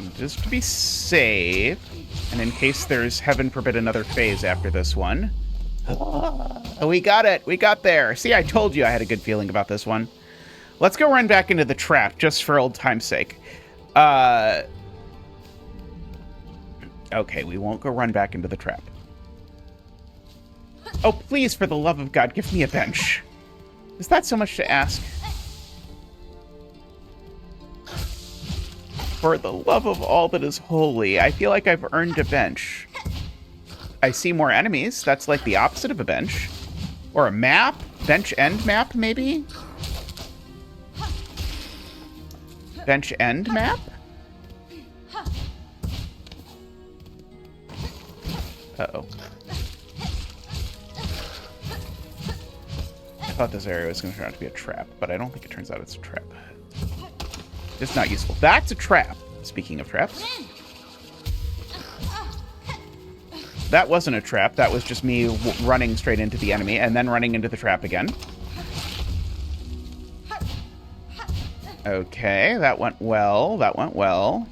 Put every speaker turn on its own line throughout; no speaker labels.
And just to be safe, and in case there's, heaven forbid, another phase after this one. Oh, we got it. We got there. See, I told you I had a good feeling about this one. Let's go run back into the trap, just for old time's sake. Okay, we won't go run back into the trap. Oh, please, for the love of God, give me a bench. Is that so much to ask? For the love of all that is holy, I feel like I've earned a bench. I see more enemies. That's like the opposite of a bench. Or a map? Bench end map, maybe? Bench end map? Uh-oh. I thought this area was going to turn out to be a trap, but I don't think it turns out it's a trap. Just not useful. That's a trap. Speaking of traps. That wasn't a trap. That was just me running straight into the enemy and then running into the trap again. Okay, that went well. That went well.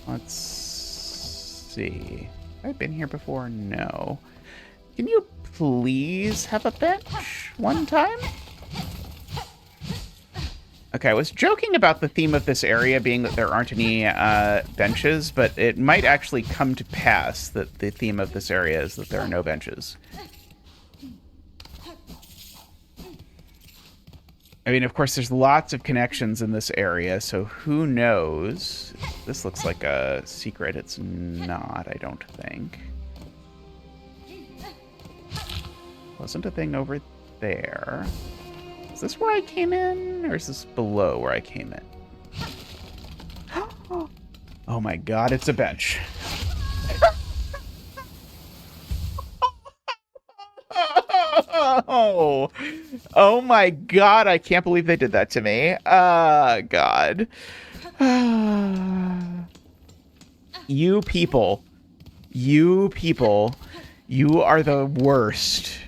Let's see. Have I been here before? No. Can you please have a bench one time? Okay, I was joking about the theme of this area being that there aren't any benches, but it might actually come to pass that the theme of this area is that there are no benches. I mean, of course, there's lots of connections in this area, so who knows? This looks like a secret. It's not, I don't think. Wasn't a thing over there. Is this where I came in, or is this below where I came in? Oh my god, it's a bench. Oh my god, I can't believe they did that to me. God. You people, you are the worst.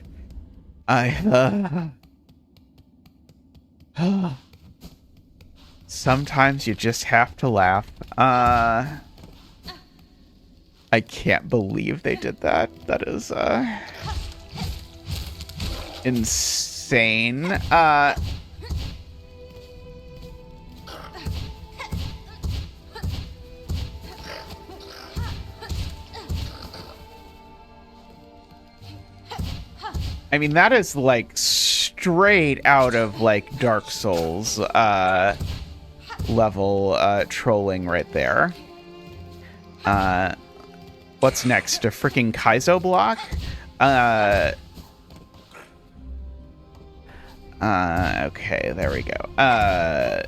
Sometimes you just have to laugh. I can't believe they did that. That is, insane. I mean, that is, like, straight out of, like, Dark Souls, level, trolling right there. What's next? A freaking Kaizo block? Okay, there we go. I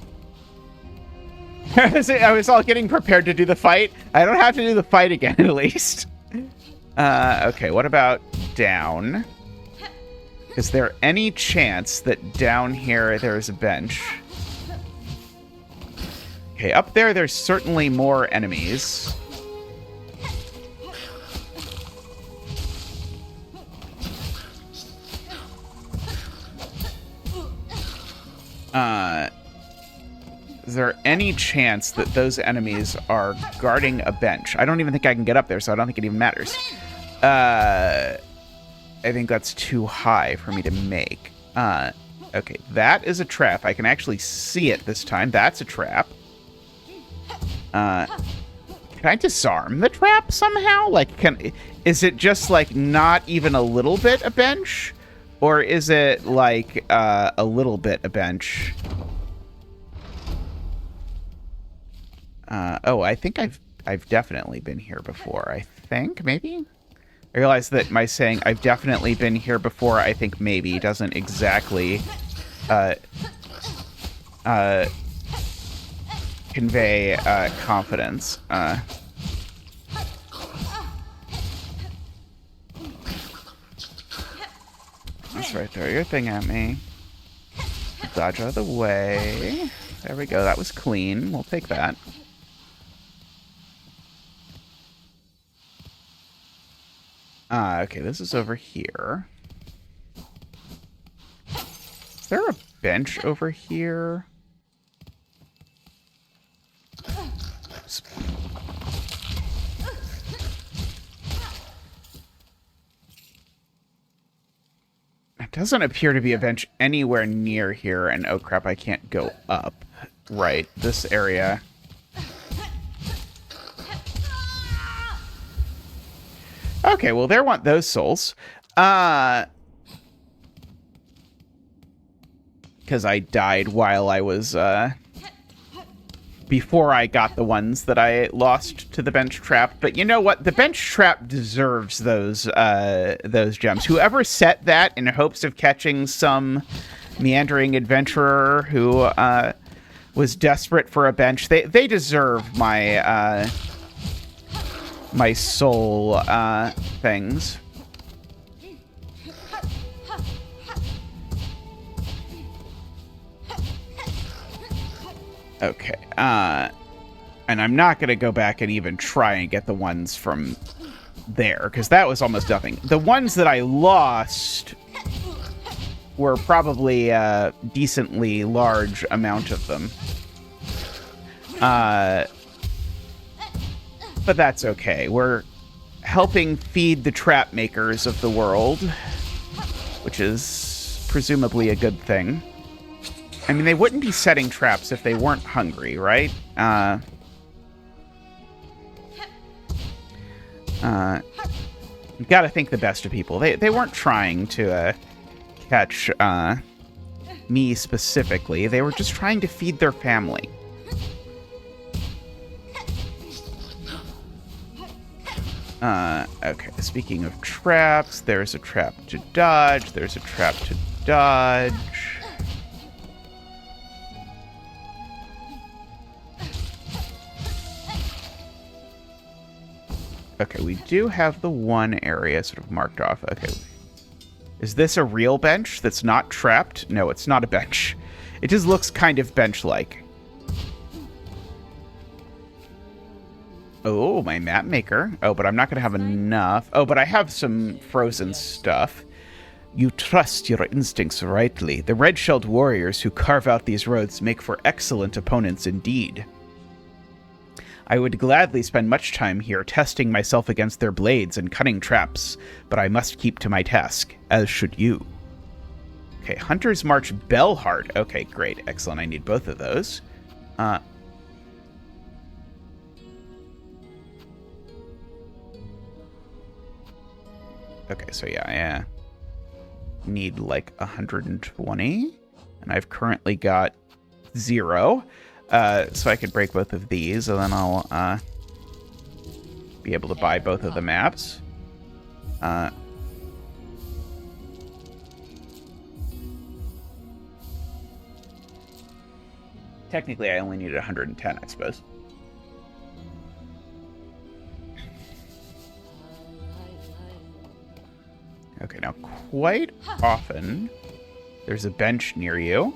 was all getting prepared to do the fight. I don't have to do the fight again, at least. Okay, what about down? Is there any chance that down here there's a bench? Okay, up there there's certainly more enemies. Is there any chance that those enemies are guarding a bench? I don't even think I can get up there, so I don't think it even matters. I think that's too high for me to make. Okay, that is a trap. I can actually see it this time. That's a trap. Can I disarm the trap somehow? Like, is it just, like, not even a little bit a bench? Or is it, like, a little bit a bench? Oh, I think I've definitely been here before. I think, maybe? I realize that my saying I've definitely been here before, I think maybe, doesn't exactly convey confidence. That's right, throw your thing at me. Dodge out of the way. There we go, that was clean. We'll take that. Okay, this is over here. Is there a bench over here? Oops. It doesn't appear to be a bench anywhere near here, and oh crap, I can't go up. Right, this area. Okay, well, there want those souls. Because I died while I was, before I got the ones that I lost to the bench trap. But you know what? The bench trap deserves those gems. Whoever set that in hopes of catching some meandering adventurer who, was desperate for a bench, they deserve my, my soul, things. Okay, and I'm not going to go back and even try and get the ones from there, because that was almost nothing. The ones that I lost were probably a decently large amount of them. But that's okay. We're helping feed the trap makers of the world, which is presumably a good thing. I mean, they wouldn't be setting traps if they weren't hungry, right? You've got to think the best of people. They weren't trying to catch me specifically. They were just trying to feed their family. Okay, speaking of traps, there's a trap to dodge, there's a trap to dodge. Okay, we do have the one area sort of marked off. Okay. Is this a real bench that's not trapped? No, it's not a bench. It just looks kind of bench-like. Oh, my map maker. Oh, but I'm not going to have enough. Oh, but I have some frozen stuff. You trust your instincts rightly. The red-shelled warriors who carve out these roads make for excellent opponents indeed. I would gladly spend much time here testing myself against their blades and cunning traps, but I must keep to my task, as should you. Okay, Hunter's March Bellheart. Okay, great. Excellent. I need both of those. Okay, so yeah, I need like 120, and I've currently got 0. So I could break both of these, and then I'll be able to buy both of the maps. Technically, I only needed 110, I suppose. Okay, now quite often there's a bench near you.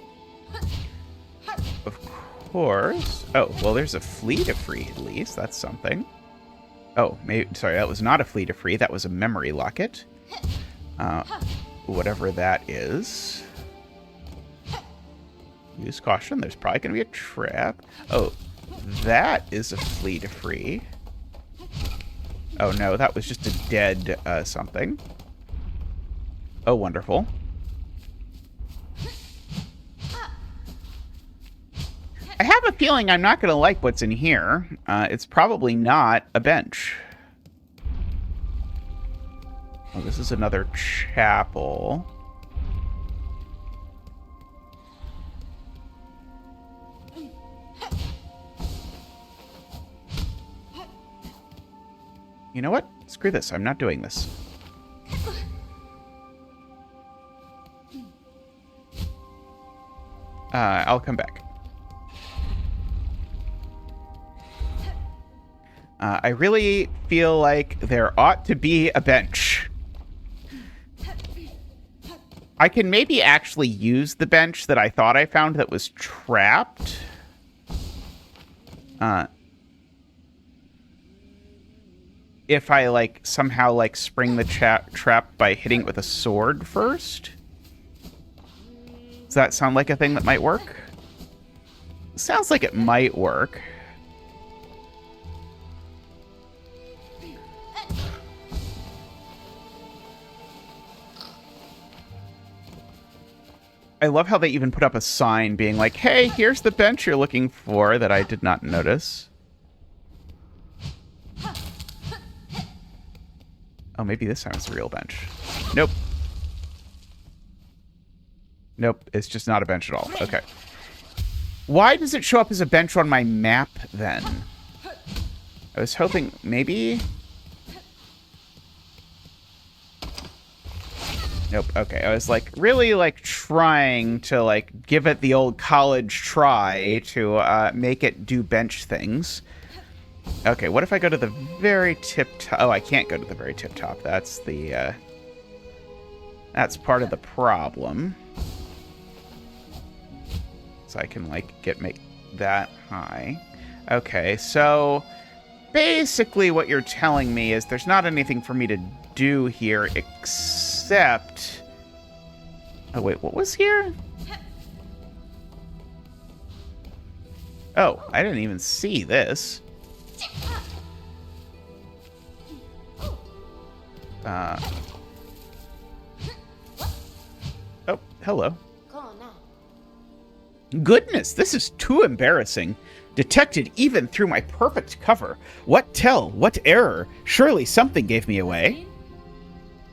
Of course. Oh, well, there's a fleet of free at least. That's something. Oh, maybe. Sorry, that was not a fleet of free. That was a memory locket. Whatever that is. Use caution. There's probably going to be a trap. Oh, that is a fleet of free. Oh, no, that was just a dead something. Oh, wonderful. I have a feeling I'm not going to like what's in here. It's probably not a bench. Oh, this is another chapel. You know what? Screw this. I'm not doing this. I'll come back. I really feel like there ought to be a bench. I can maybe actually use the bench that I thought I found that was trapped. If I, like, somehow, like, spring the trap by hitting it with a sword first. Does that sound like a thing that might work? Sounds like it might work. love how they even put up a sign being like, hey, here's the bench you're looking for that I did not notice. Oh, maybe this time it's a real bench. Nope. Nope, it's just not a bench at all. Okay. Why does it show up as a bench on my map, then? I was hoping maybe... Nope, okay. I was, like, really, like, trying to, like, give it the old college try to make it do bench things. Okay, what if I go to the very tip-top? Oh, I can't go to the very tip-top. That's the, that's part of the problem. So I can, like, make that high. Okay, so basically what you're telling me is there's not anything for me to do here except... Oh, wait, what was here? Oh, I didn't even see this. Oh, hello. Goodness, this is too embarrassing. Detected even through my perfect cover. What tell? What error? Surely something gave me away.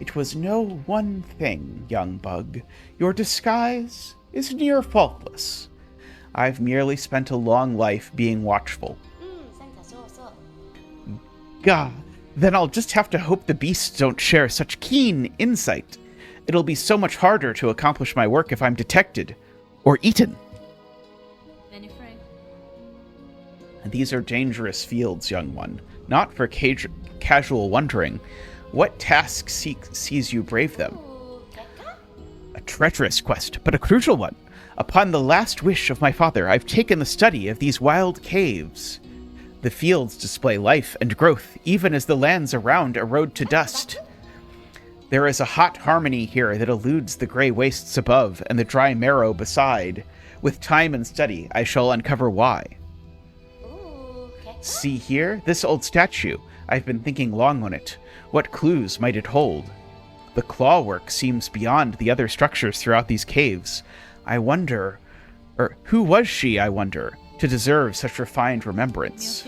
It was no one thing, young bug. Your disguise is near faultless. I've merely spent a long life being watchful. Gah, then I'll just have to hope the beasts don't share such keen insight. It'll be so much harder to accomplish my work if I'm detected. Or eaten. These are dangerous fields, young one. Not for casual wandering. What task sees you brave them? A treacherous quest, but a crucial one. Upon the last wish of my father, I've taken the study of these wild caves. The fields display life and growth, even as the lands around erode to dust. There is a hot harmony here that eludes the gray wastes above and the dry marrow beside. With time and study, I shall uncover why. See here, this old statue. I've been thinking long on it. What clues might it hold? The claw work seems beyond the other structures throughout these caves. I wonder... who was she, I wonder, to deserve such refined remembrance?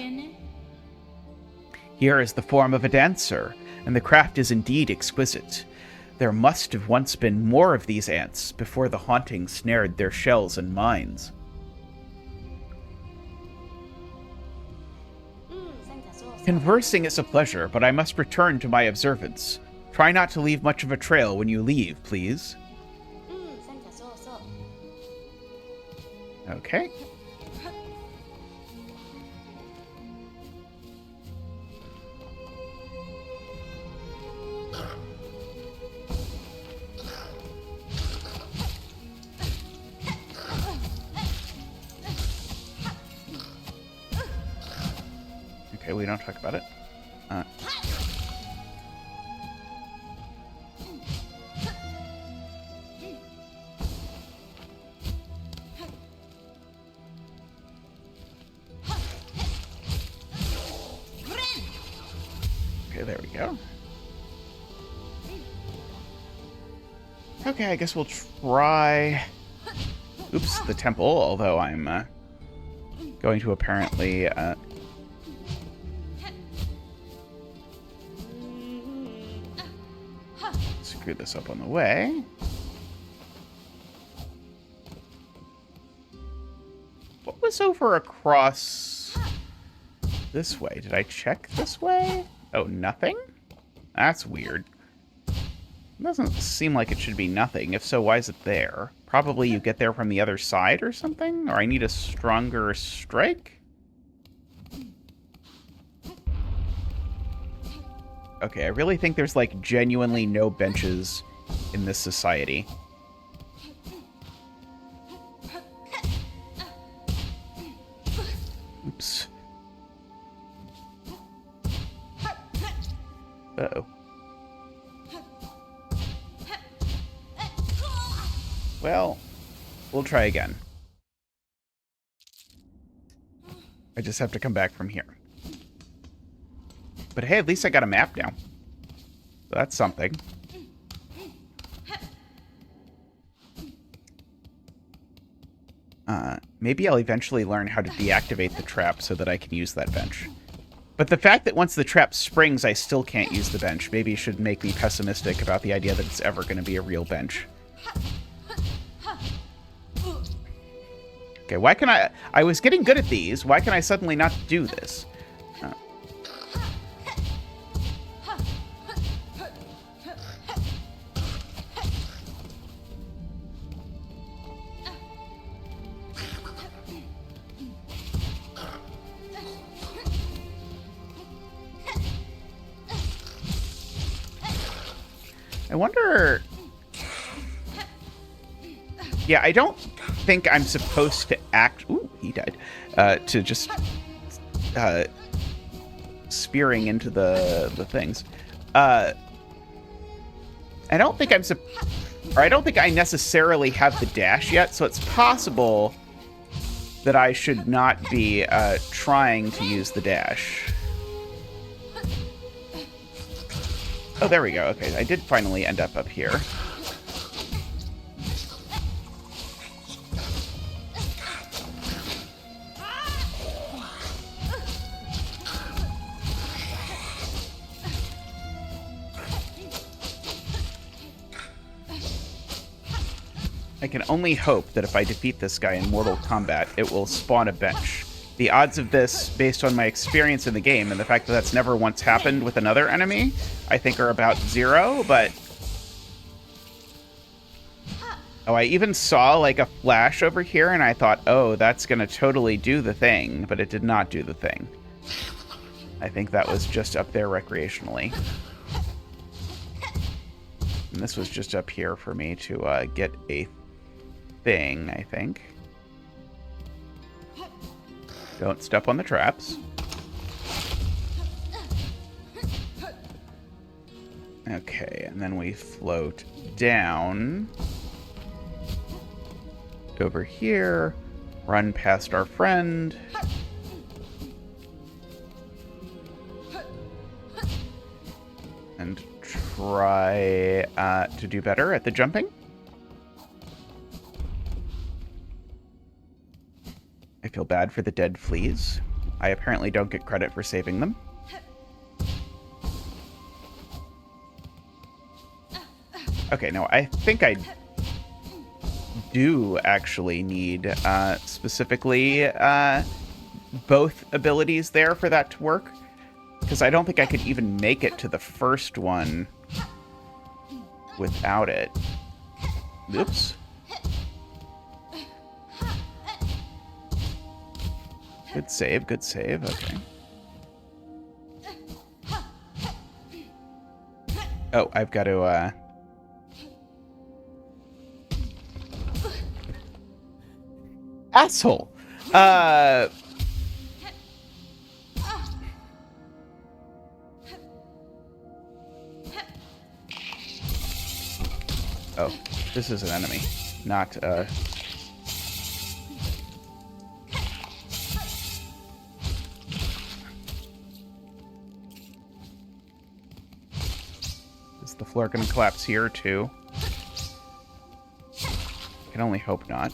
Here is the form of a dancer, and the craft is indeed exquisite. There must have once been more of these ants before the haunting snared their shells and minds. Conversing is a pleasure, but I must return to my observance. Try not to leave much of a trail when you leave, please. Okay. Okay, we don't talk about it. Okay, there we go. Okay, I guess we'll try... Oops, the temple, although I'm going to apparently... screw this up on the way. What was over across this way? Did I check this way? Oh, nothing? That's weird. It doesn't seem like it should be nothing. If so, why is it there? Probably you get there from the other side or something? Or I need a stronger strike? Okay, I really think there's, like, genuinely no benches in this society. Oops. Uh-oh. Well, we'll try again. I just have to come back from here. But hey, at least I got a map now. So that's something. Maybe I'll eventually learn how to deactivate the trap so that I can use that bench. But the fact that once the trap springs, I still can't use the bench maybe should make me pessimistic about the idea that it's ever going to be a real bench. Okay, why can I was getting good at these. Why can I suddenly not do this? I wonder... Yeah, I don't think I'm supposed to act... Ooh, he died. To just... spearing into the things. I don't think I'm... Or I don't think I necessarily have the dash yet, so it's possible that I should not be trying to use the dash. Oh, there we go. Okay, I did finally end up here. I can only hope that if I defeat this guy in Mortal Kombat, it will spawn a bench. The odds of this, based on my experience in the game and the fact that that's never once happened with another enemy, I think are about 0, but... Oh, I even saw, like, a flash over here, and I thought, oh, that's gonna totally do the thing, but it did not do the thing. I think that was just up there recreationally. And this was just up here for me to get a thing, I think. Don't step on the traps. Okay, and then we float down. Over here. Run past our friend. And try to do better at the jumping. I feel bad for the dead fleas. I apparently don't get credit for saving them. Okay, no, I think I do actually need specifically both abilities there for that to work. Because I don't think I could even make it to the first one without it. Oops. Good save, good save, okay. Oh, I've got to, Asshole! Oh, this is an enemy, not, Is the floor gonna collapse here, too? I can only hope not.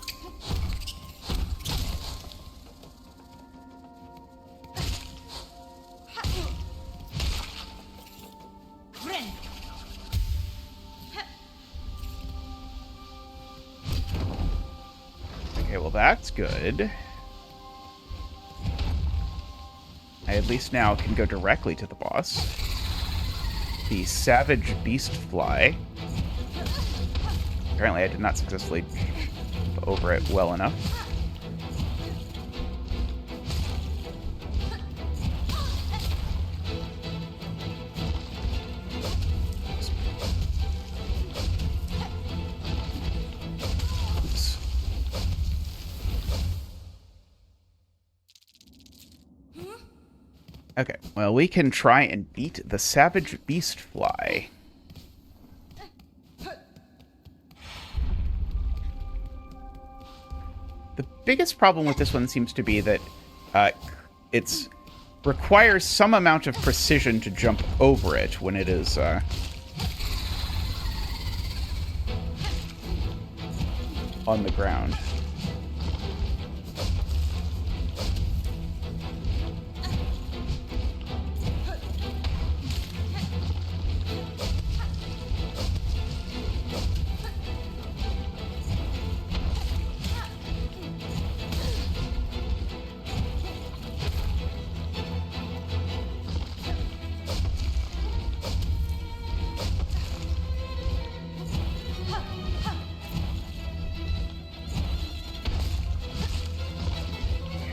Okay, well that's good. I at least now can go directly to the boss. The Savage Beast Fly. Apparently I did not successfully jump over it well enough. Oops. Okay, well, we can try and beat the Savage Beast Fly. The biggest problem with this one seems to be that it requires some amount of precision to jump over it when it is on the ground.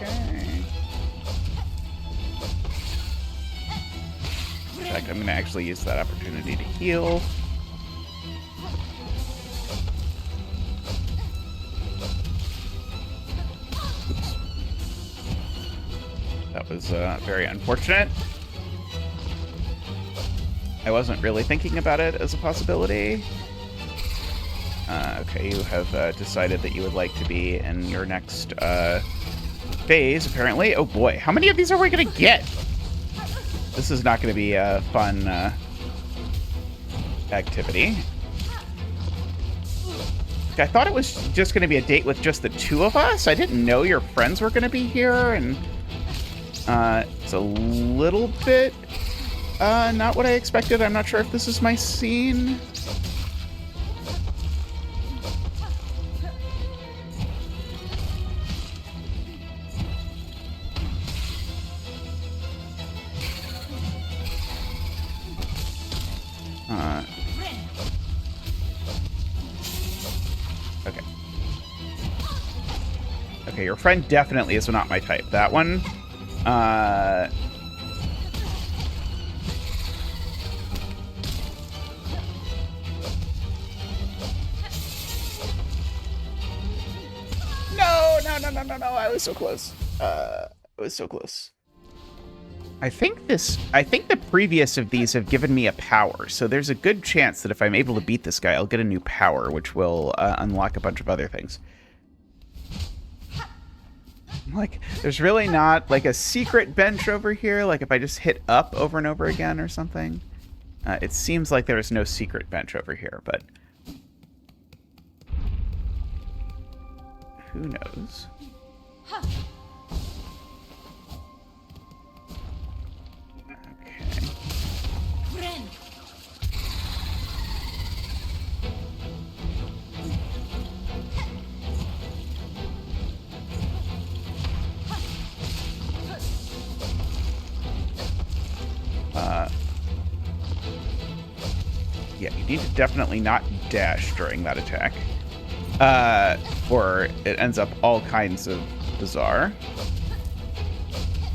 Okay. In fact, I'm going to actually use that opportunity to heal. Oops. That was very unfortunate. I wasn't really thinking about it as a possibility. Okay, you have decided that you would like to be in your next phase, apparently. Oh boy, how many of these are we going to get? This is not going to be a fun activity. I thought it was just going to be a date with just the two of us. I didn't know your friends were going to be here, and it's a little bit not what I expected. I'm not sure if this is my scene. Okay. Okay, your friend definitely is not my type. That one, No, I was so close. I was so close. I think the previous of these have given me a power, so there's a good chance that if I'm able to beat this guy, I'll get a new power, which will unlock a bunch of other things. Like, there's really not, like, a secret bench over here, like if I just hit up over and over again or something. It seems like there's no secret bench over here, but who knows? Yeah, you need to definitely not dash during that attack. Or it ends up all kinds of bizarre.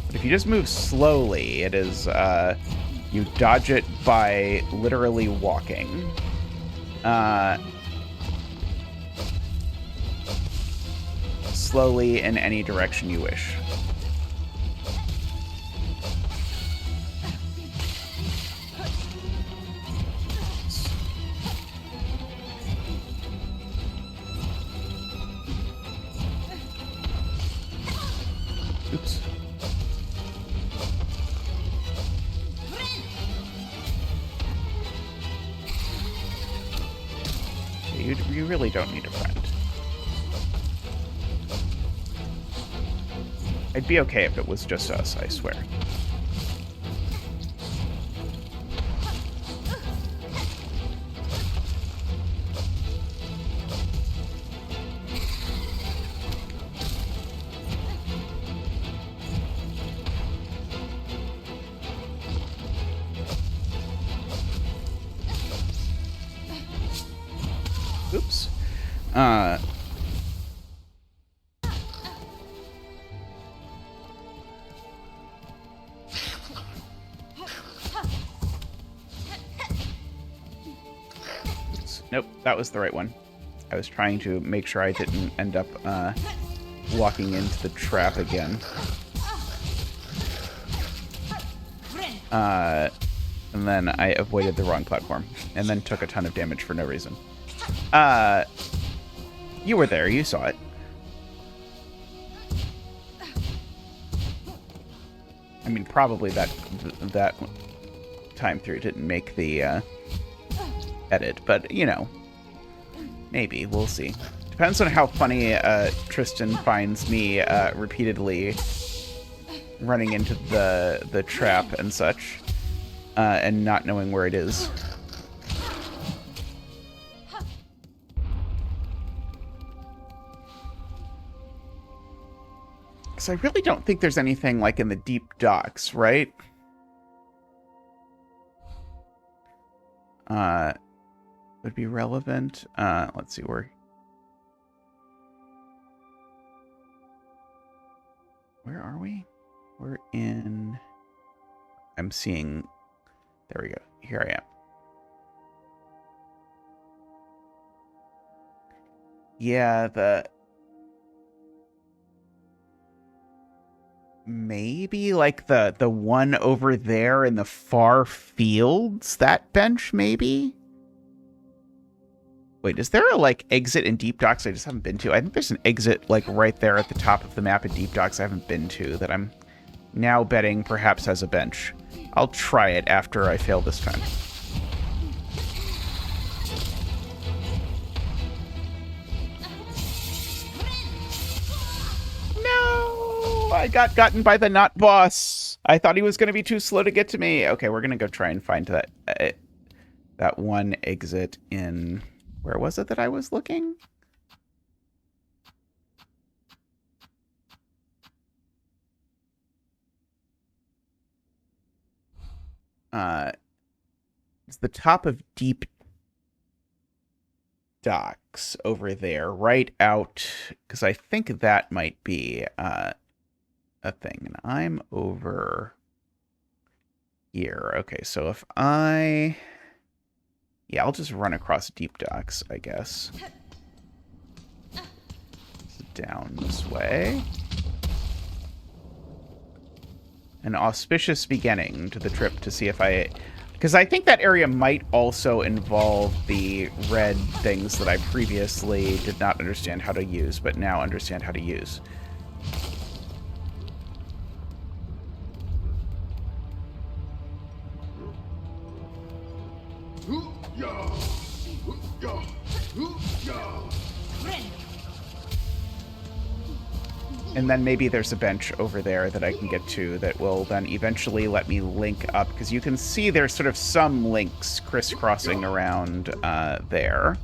But if you just move slowly, it is, you dodge it by literally walking. Slowly in any direction you wish. Oops. You really don't need a friend. I'd be okay if it was just us, I swear. Oops. Nope, that was the right one. I was trying to make sure I didn't end up walking into the trap again. And then I avoided the wrong platform, and then took a ton of damage for no reason. You were there, you saw it. I mean, probably that time through didn't make the edit, but, you know, maybe, we'll see. Depends on how funny Tristan finds me repeatedly running into the trap and such, and not knowing where it is. So I really don't think there's anything like in the deep docks, right? Would be relevant. Let's see where Where are we? We're in... I'm seeing... There we go. Here I am. Yeah, maybe like the one over there in the far fields, that bench maybe? Wait, is there a like exit in Deep Docks I just haven't been to? I think there's an exit like right there at the top of the map in Deep Docks I haven't been to that I'm now betting perhaps has a bench. I'll try it after I fail this time. No! I got gotten by the not boss. I thought he was going to be too slow to get to me. Okay, we're going to go try and find that one exit in... Where was it that I was looking? It's the top of Deep Docks over there, right out, because I think that might be a thing. And I'm over here. Okay, so if I... Yeah, I'll just run across Deep Docks, I guess. Down this way. An auspicious beginning to the trip to see if I... Because I think that area might also involve the red things that I previously did not understand how to use, but now understand how to use. And then maybe there's a bench over there that I can get to that will then eventually let me link up, because you can see there's sort of some links crisscrossing around there.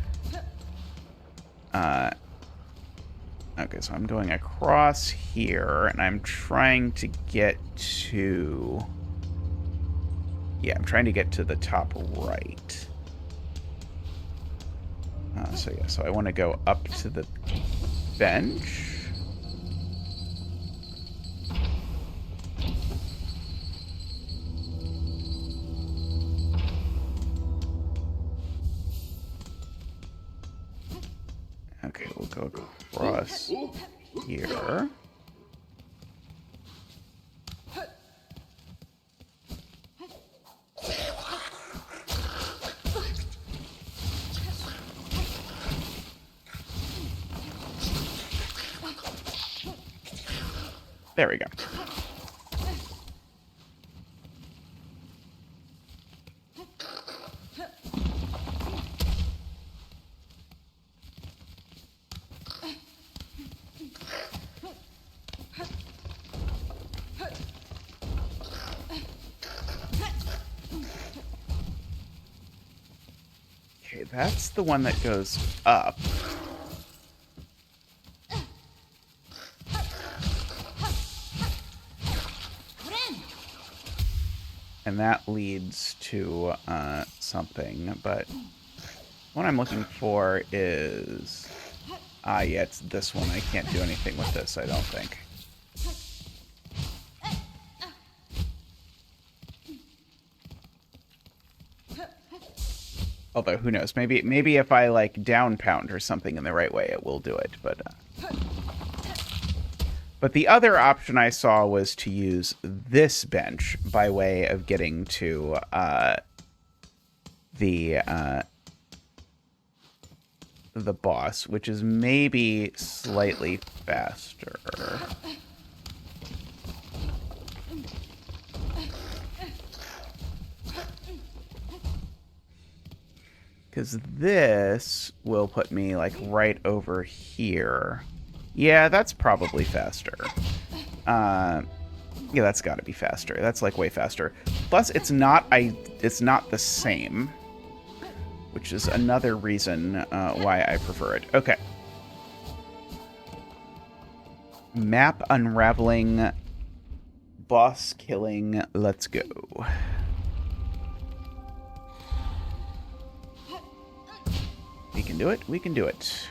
Okay, so I'm going across here, and I'm trying to get to... Yeah, I'm trying to get to the top right. So I want to go up to the bench. Okay, we'll go across here. There we go. Okay, that's the one that goes up. And that leads to something, but what I'm looking for is... yeah, it's this one. I can't do anything with this, I don't think. Although, who knows? Maybe if I, like, down pound or something in the right way, it will do it, But the other option I saw was to use this bench by way of getting to the boss, which is maybe slightly faster. Because this will put me, like, right over here. Yeah, that's probably faster. Yeah, that's got to be faster. That's, like, way faster. Plus, it's not the same, which is another reason why I prefer it. Okay. Map unraveling, boss killing, let's go. We can do it. We can do it.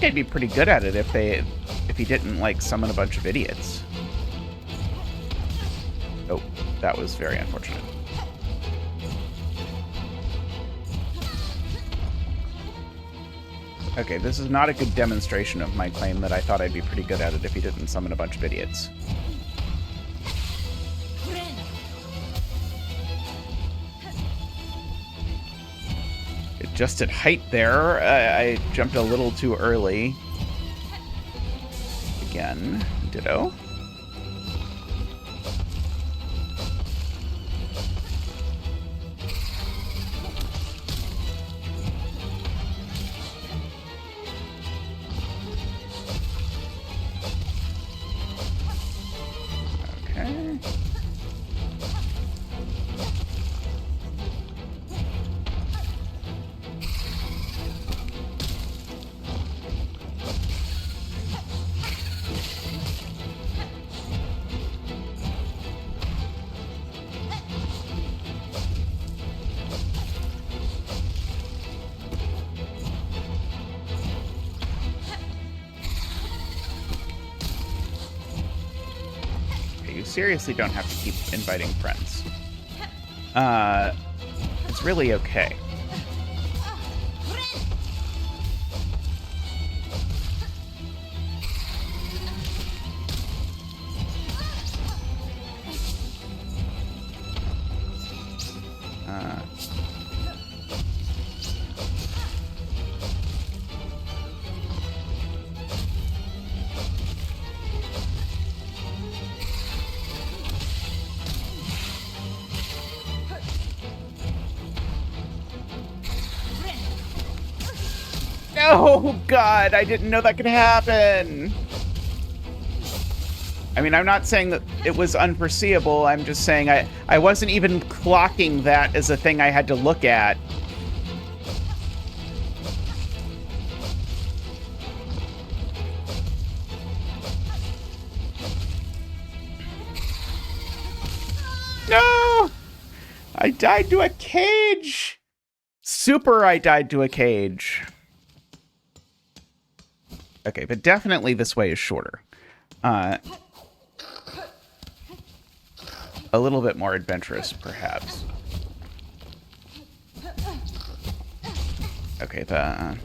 think I'd be pretty good at it if he didn't, like, summon a bunch of idiots. Oh, that was very unfortunate. Okay, this is not a good demonstration of my claim that I thought I'd be pretty good at it if he didn't summon a bunch of idiots. Adjusted height there. I jumped a little too early. Again, ditto. Okay. Seriously don't have to keep inviting friends. It's really okay. Oh, God, I didn't know that could happen. I mean, I'm not saying that it was unforeseeable. I'm just saying I wasn't even clocking that as a thing I had to look at. No! I died to a cage! Super, I died to a cage. Okay, but definitely this way is shorter. A little bit more adventurous, perhaps. Okay, the...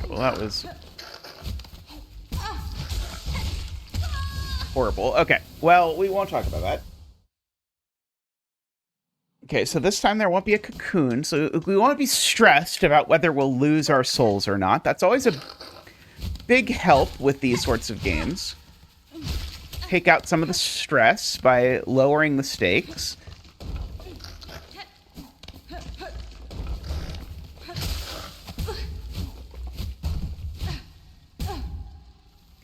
well, that was... horrible. Okay, well, we won't talk about that. Okay, so this time there won't be a cocoon, so we won't be stressed about whether we'll lose our souls or not. That's always a big help with these sorts of games. Take out some of the stress by lowering the stakes.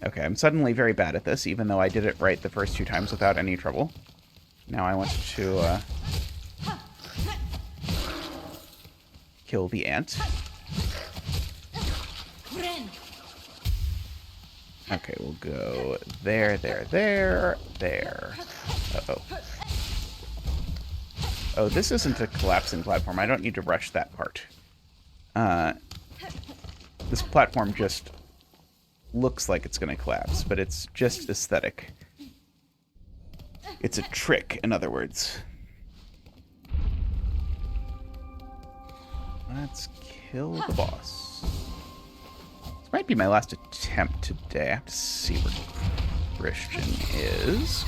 Okay, I'm suddenly very bad at this, even though I did it right the first 2 times without any trouble. Now I want to kill the ant. Okay, we'll go there, there, there, there. Uh-oh. Oh, this isn't a collapsing platform. I don't need to rush that part. This platform just looks like it's going to collapse, but it's just aesthetic. It's a trick, in other words. Let's kill the boss. This might be my last attempt today. I have to see where Christian is.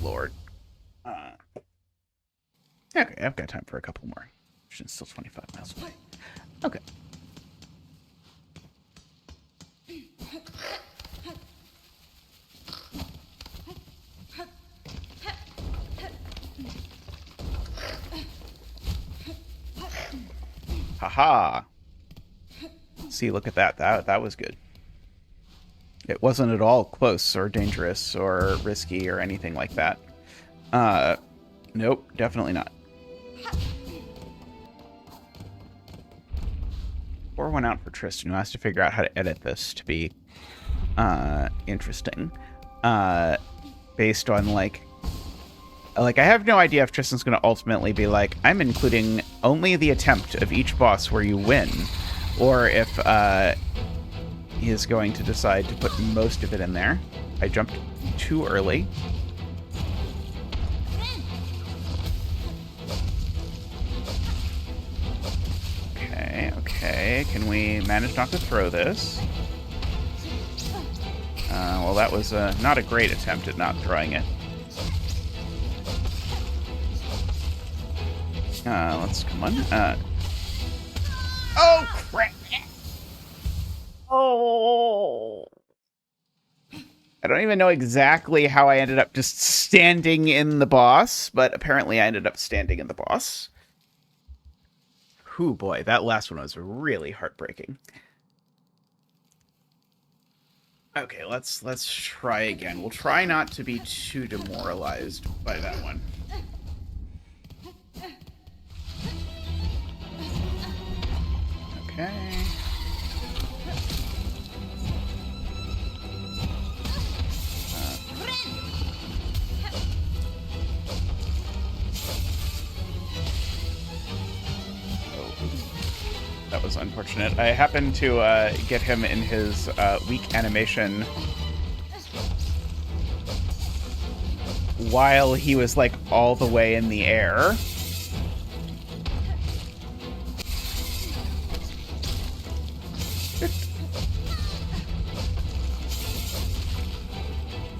Lord. Okay, I've got time for a couple more. It's still 25 miles away. Okay. Haha. See, look at that. That was good. It wasn't at all close or dangerous or risky or anything like that. Nope, definitely not. Pour one out for Tristan, who has to figure out how to edit this to be interesting. Based on, like, I have no idea if Tristan's going to ultimately be like, I'm including only the attempt of each boss where you win, or if he is going to decide to put most of it in there. I jumped too early. Okay. Can we manage not to throw this? Well, that was not a great attempt at not throwing it. Let's come on. Oh, crap! Oh! I don't even know exactly how I ended up just standing in the boss, but apparently I ended up standing in the boss. Whew, boy, that last one was really heartbreaking. Okay, let's try again. We'll try not to be too demoralized by that one. Okay. That was unfortunate. I happened to get him in his weak animation while he was, like, all the way in the air.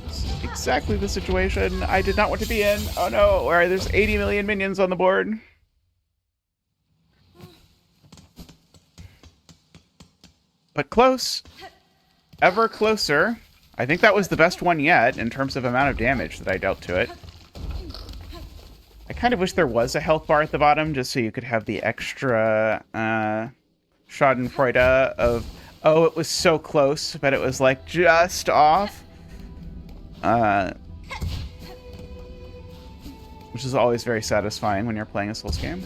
This is exactly the situation I did not want to be in. Oh no, there's 80 million minions on the board. But close. Ever closer. I think that was the best one yet in terms of amount of damage that I dealt to it. I kind of wish there was a health bar at the bottom just so you could have the extra schadenfreude of, oh, it was so close, but it was, like, just off. Which is always very satisfying when you're playing a Souls game.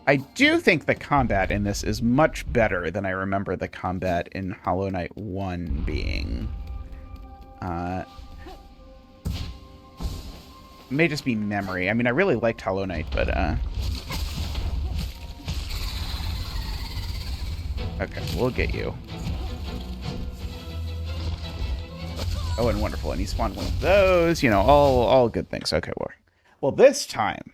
I do think the combat in this is much better than I remember the combat in Hollow Knight 1 being. May just be memory. I mean, I really liked Hollow Knight, but okay, we'll get you. Oh, and wonderful. And he spawned one of those. You know, all good things. Okay, well, this time,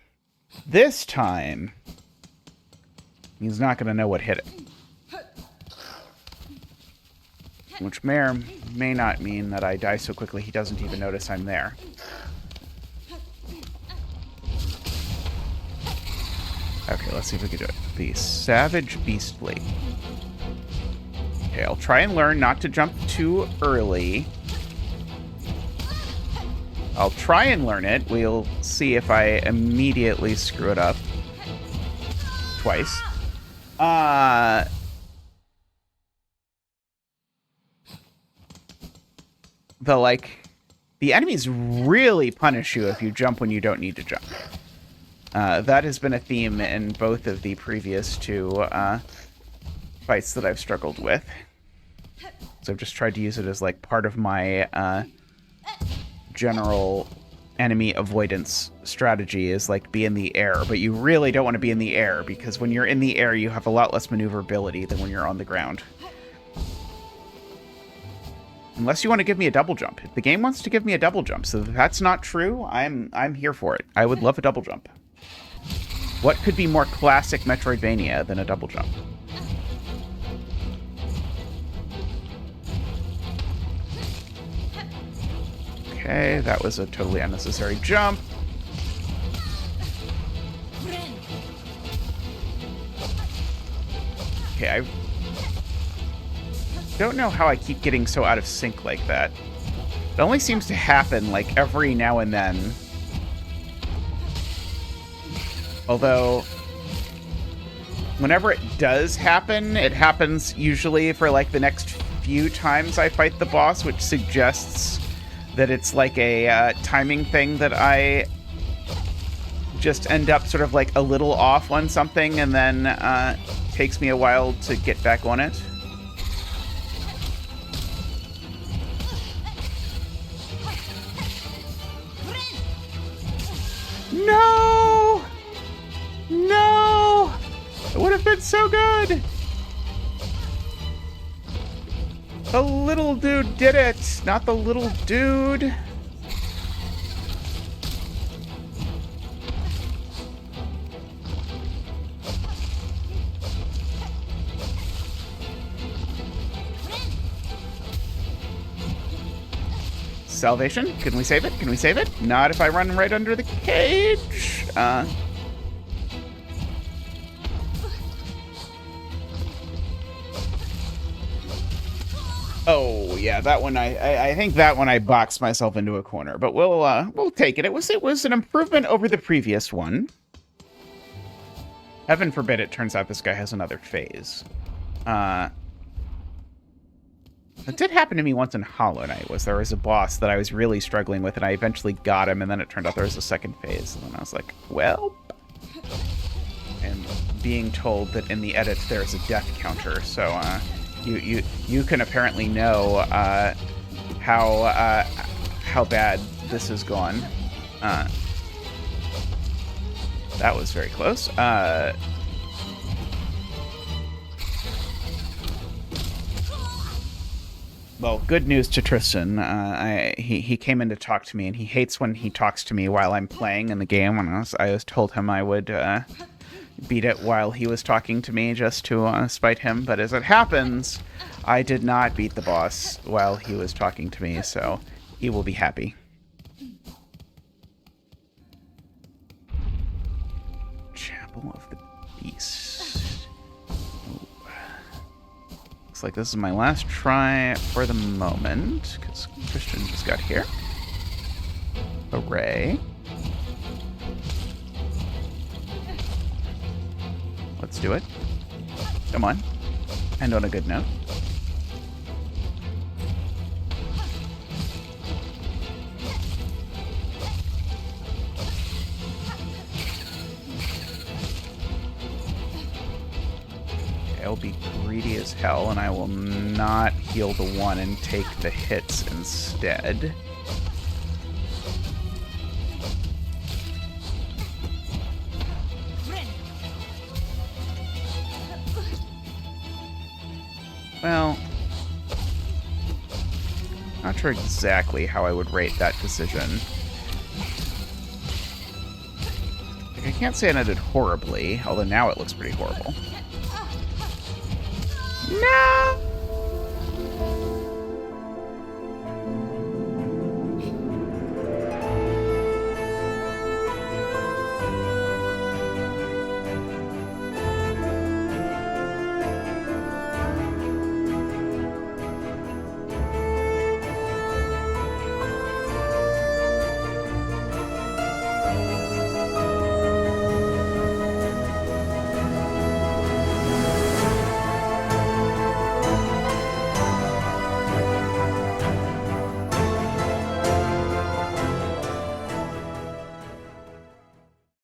he's not going to know what hit it. Which may or may not mean that I die so quickly he doesn't even notice I'm there. Okay, let's see if we can do it. The Savage Beastly. Okay, I'll try and learn not to jump too early. I'll try and learn it. We'll see if I immediately screw it up. Twice. The enemies really punish you if you jump when you don't need to jump. That has been a theme in both of the previous two fights that I've struggled with. So I've just tried to use it as, like, part of my general enemy avoidance strategy is, like, be in the air, but you really don't want to be in the air because when you're in the air you have a lot less maneuverability than when you're on the ground. Unless you want to give me a double jump. If the game wants to give me a double jump, so if that's not true, I'm here for it. I would love a double jump. What could be more classic Metroidvania than a double jump? Okay, that was a totally unnecessary jump. Okay, I don't know how I keep getting so out of sync like that. It only seems to happen, like, every now and then. Although, whenever it does happen, it happens usually for like the next few times I fight the boss, which suggests that it's like a timing thing that I just end up sort of like a little off on something, and then takes me a while to get back on it. No! No! It would have been so good! The little dude did it, not the little dude. Salvation? Can we save it? Can we save it? Not if I run right under the cage. Oh yeah, that one I think that one I boxed myself into a corner, but we'll take it. It was an improvement over the previous one. Heaven forbid it turns out this guy has another phase. It did happen to me once in Hollow Knight, there was a boss that I was really struggling with, and I eventually got him, and then it turned out there was a second phase, and then I was like, well... And being told that in the edit there's a death counter, so, you can apparently know, how bad this has gone. That was very close. Well, good news to Tristan. He came in to talk to me, and he hates when he talks to me while I'm playing in the game. And I was told him I would beat it while he was talking to me just to spite him. But as it happens, I did not beat the boss while he was talking to me, so he will be happy. Chapel of the Beast. Like this is my last try for the moment, because Christian just got here. Hooray. Let's do it. Come on. End on a good note. I'll be greedy as hell, and I will not heal the one and take the hits instead. Well, not sure exactly how I would rate that decision. Like, I can't say I did horribly, although now it looks pretty horrible.